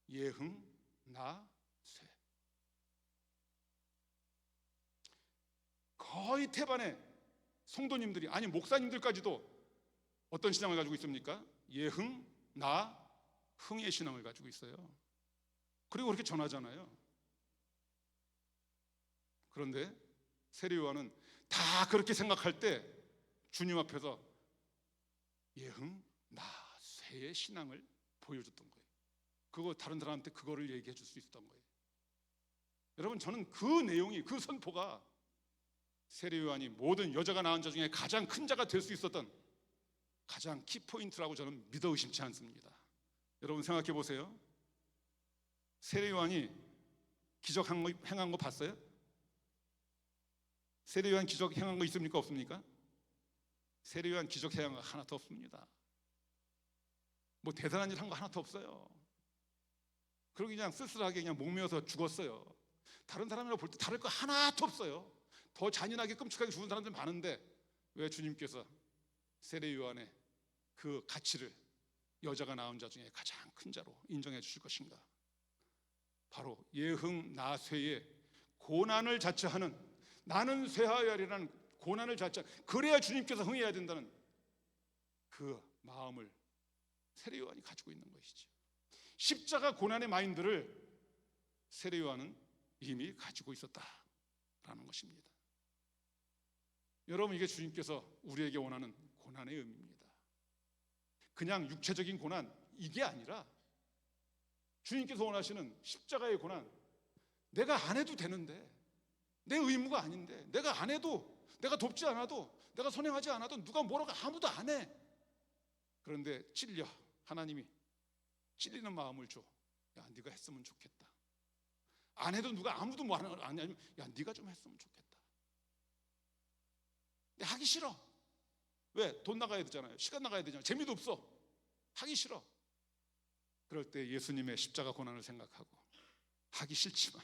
Speaker 1: 예흥, 나, 쇠. 거의 태반의 성도님들이, 아니 목사님들까지도 어떤 신앙을 가지고 있습니까? 예흥, 나, 흥의 신앙을 가지고 있어요. 그리고 그렇게 전하잖아요. 그런데 세례 요한은 다 그렇게 생각할 때 주님 앞에서 예흥, 나, 쇠의 신앙을 보여줬던 거예요. 그거 다른 사람한테 그거를 얘기해 줄 수 있었던 거예요. 여러분, 저는 그 내용이, 그 선포가 세례 요한이 모든 여자가 낳은 자 중에 가장 큰 자가 될 수 있었던 가장 키포인트라고 저는 믿어 의심치 않습니다. 여러분 생각해 보세요. 세례 요한이 기적 행한 거 봤어요? 세례 요한 기적 행한 거 있습니까? 없습니까? 세례 요한 기적 행한 거 하나도 없습니다. 뭐 대단한 일 한 거 하나도 없어요. 그러고 그냥 쓸쓸하게 그냥 목매어서 죽었어요. 다른 사람이라 볼 때 다를 거 하나도 없어요. 더 잔인하게 끔찍하게 죽은 사람들 많은데 왜 주님께서 세례 요한의 그 가치를 여자가 낳은 자 중에 가장 큰 자로 인정해 주실 것인가? 바로 예흥 나쇠의 고난을 자처하는, 나는 쇠하여리라는 고난을 자처, 그래야 주님께서 흥해야 된다는 그 마음을 세례 요한이 가지고 있는 것이죠. 십자가 고난의 마인드를 세례 요한은 이미 가지고 있었다라는 것입니다. 여러분, 이게 주님께서 우리에게 원하는 고난의 의미입니다. 그냥 육체적인 고난, 이게 아니라 주님께서 원하시는 십자가의 고난, 내가 안 해도 되는데, 내 의무가 아닌데, 내가 안 해도, 내가 돕지 않아도, 내가 선행하지 않아도 누가 뭐라고 아무도 안 해. 그런데 찔려, 하나님이 찔리는 마음을 줘. 야, 네가 했으면 좋겠다. 안 해도 누가 아무도 뭐 안 하면, 야, 네가 좀 했으면 좋겠다. 근데 하기 싫어. 왜? 돈 나가야 되잖아요. 시간 나가야 되잖아요. 재미도 없어. 하기 싫어. 그럴 때 예수님의 십자가 고난을 생각하고 하기 싫지만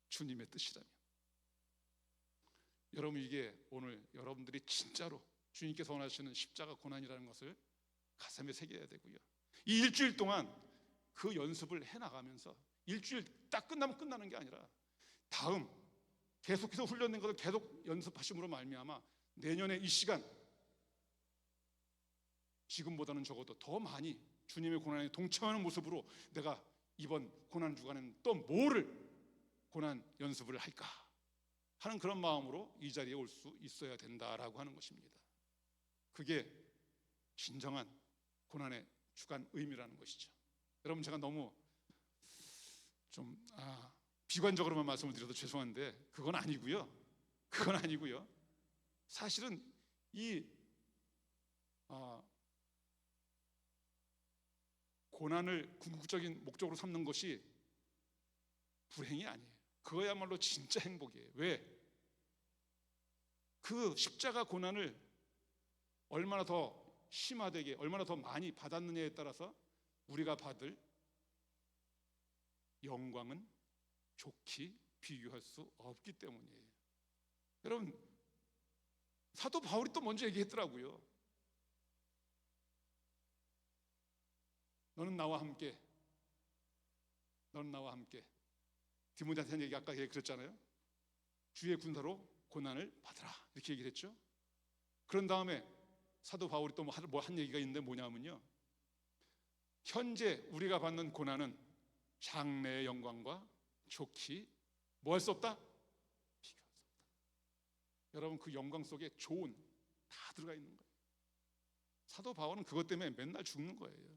Speaker 1: 주님의 뜻이라면, 여러분, 이게 오늘 여러분들이 진짜로 주님께서 원하시는 십자가 고난이라는 것을 가슴에 새겨야 되고요. 이 일주일 동안 그 연습을 해나가면서, 일주일 딱 끝나면 끝나는 게 아니라 다음 계속해서 훈련된 것을 계속 연습하심으로 말미암아 내년에 이 시간, 지금보다는 적어도 더 많이 주님의 고난에 동참하는 모습으로 내가 이번 고난 주간에는 또 뭐를 고난 연습을 할까 하는 그런 마음으로 이 자리에 올 수 있어야 된다라고 하는 것입니다. 그게 진정한 고난의 주간 의미라는 것이죠. 여러분, 제가 너무 좀 비관적으로만 말씀을 드려도 죄송한데 그건 아니고요. 그건 아니고요. 사실은 이 고난을 궁극적인 목적으로 삼는 것이 불행이 아니에요. 그거야말로 진짜 행복이에요. 왜? 그 십자가 고난을 얼마나 더 심화되게, 얼마나 더 많이 받았느냐에 따라서 우리가 받을 영광은 좋게 비교할 수 없기 때문이에요. 여러분, 사도 바울이 또 먼저 얘기했더라고요. 너는 나와 함께 디모데한테 얘기 아까 그랬잖아요. 주의 군사로 고난을 받으라, 이렇게 얘기를 했죠. 그런 다음에 사도 바울이 또 한 얘기가 있는데 뭐냐면요, 현재 우리가 받는 고난은 장래의 영광과 좋게 뭐 할 수 없다? 비교할 수 없다. 여러분 그 영광 속에 조언 다 들어가 있는 거예요. 사도 바울은 그것 때문에 맨날 죽는 거예요.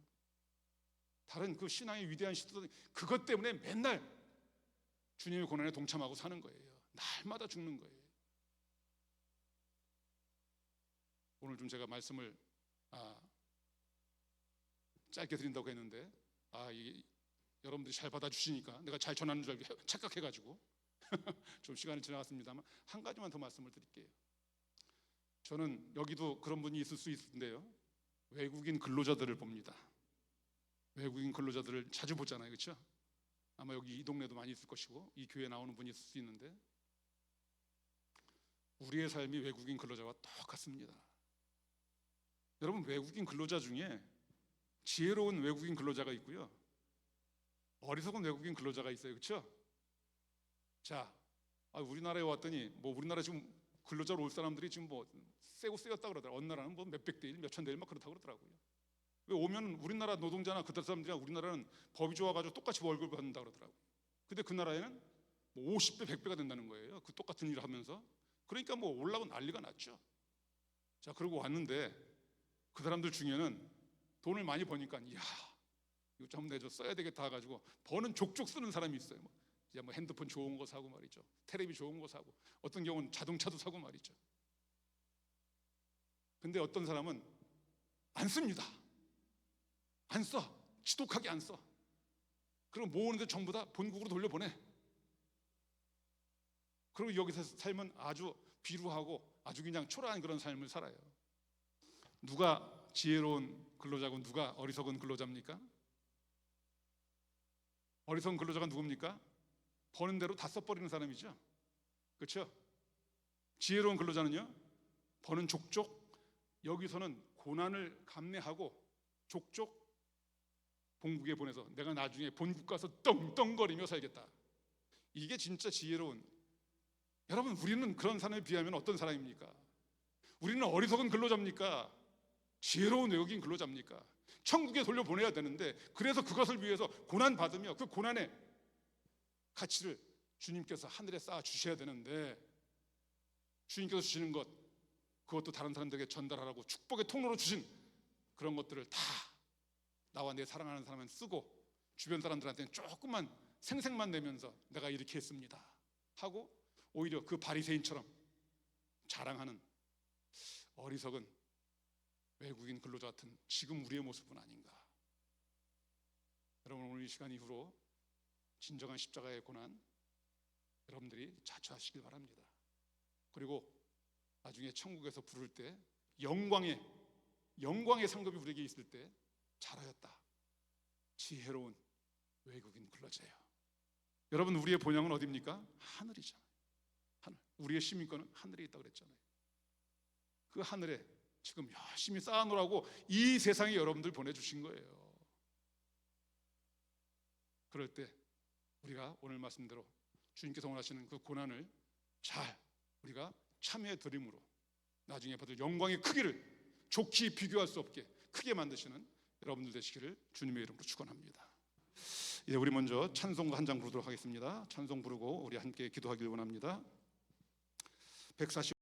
Speaker 1: 다른 그 신앙의 위대한 시도들 그것 때문에 맨날 주님의 고난에 동참하고 사는 거예요. 날마다 죽는 거예요. 오늘 좀 제가 말씀을 짧게 드린다고 했는데 이게 여러분들이 잘 받아주시니까 내가 잘 전하는 줄 알고 착각해가지고 좀 시간이 지나갔습니다만 한 가지만 더 말씀을 드릴게요. 저는 여기도 그런 분이 있을 수 있는데요, 외국인 근로자들을 봅니다. 외국인 근로자들을 자주 보잖아요, 그렇죠? 아마 여기 이 동네도 많이 있을 것이고 이 교회에 나오는 분이 있을 수 있는데 우리의 삶이 외국인 근로자와 똑같습니다. 여러분 외국인 근로자 중에 지혜로운 외국인 근로자가 있고요, 어리석은 외국인 근로자가 있어요, 그렇죠? 자, 우리나라에 왔더니 뭐 우리나라 지금 근로자로 올 사람들이 지금 뭐 세고 세였다 그러더라고요. 어느 나라는 뭐 몇백 대 일, 몇천 대 일 막 그렇다고 그러더라고요. 왜 오면 우리나라 노동자나 그 사람들이랑 우리나라는 법이 좋아가지고 똑같이 월급을 받는다 그러더라고요. 근데 그 나라에는 뭐 50배, 100배가 된다는 거예요. 그 똑같은 일을 하면서. 그러니까 뭐 올라고 난리가 났죠. 자, 그러고 왔는데 그 사람들 중에는 돈을 많이 버니까 이야 이거 좀 내줘 써야 되겠다 해가지고 버는 족족 쓰는 사람이 있어요. 이제 뭐 핸드폰 좋은 거 사고 말이죠, 텔레비 좋은 거 사고, 어떤 경우는 자동차도 사고 말이죠. 근데 어떤 사람은 안 씁니다. 안 써. 지독하게 안 써. 그럼 모으는데 전부 다 본국으로 돌려보내. 그리고 여기서 살면 아주 비루하고 아주 그냥 초라한 그런 삶을 살아요. 누가 지혜로운 근로자고 누가 어리석은 근로자입니까? 어리석은 근로자가 누굽니까? 버는 대로 다 써버리는 사람이죠, 그렇죠? 지혜로운 근로자는요, 버는 족족 여기서는 고난을 감내하고 족족 본국에 보내서 내가 나중에 본국 가서 떵떵거리며 살겠다. 이게 진짜 지혜로운. 여러분 우리는 그런 사람에 비하면 어떤 사람입니까? 우리는 어리석은 근로자입니까? 지혜로운 외국인 근로자입니까? 천국에 돌려보내야 되는데 그래서 그것을 위해서 고난받으며 그 고난의 가치를 주님께서 하늘에 쌓아 주셔야 되는데 주님께서 주시는 것 그것도 다른 사람들에게 전달하라고 축복의 통로로 주신 그런 것들을 다 나와 내 사랑하는 사람은 쓰고 주변 사람들한테는 조금만 생색만 내면서 내가 이렇게 했습니다 하고 오히려 그 바리새인처럼 자랑하는 어리석은 외국인 근로자 같은 지금 우리의 모습은 아닌가. 여러분 오늘 이 시간 이후로 진정한 십자가의 고난 여러분들이 자처하시길 바랍니다. 그리고 나중에 천국에서 부를 때 영광의 상급이 우리에게 있을 때 잘하였다, 지혜로운 외국인 근로자예요. 여러분 우리의 본향은 어디입니까? 하늘이잖아요. 하늘. 우리의 시민권은 하늘에 있다고 그랬잖아요. 그 하늘에 지금 열심히 쌓아놓으라고 이 세상에 여러분들 보내주신 거예요. 그럴 때 우리가 오늘 말씀대로 주님께서 원하시는 그 고난을 잘 우리가 참여해 드림으로 나중에 받을 영광의 크기를 좋게 비교할 수 없게 크게 만드시는 여러분들 되시기를 주님의 이름으로 축원합니다. 이제 우리 먼저 찬송가 한 장 부르도록 하겠습니다. 찬송 부르고 우리 함께 기도하길 원합니다. 140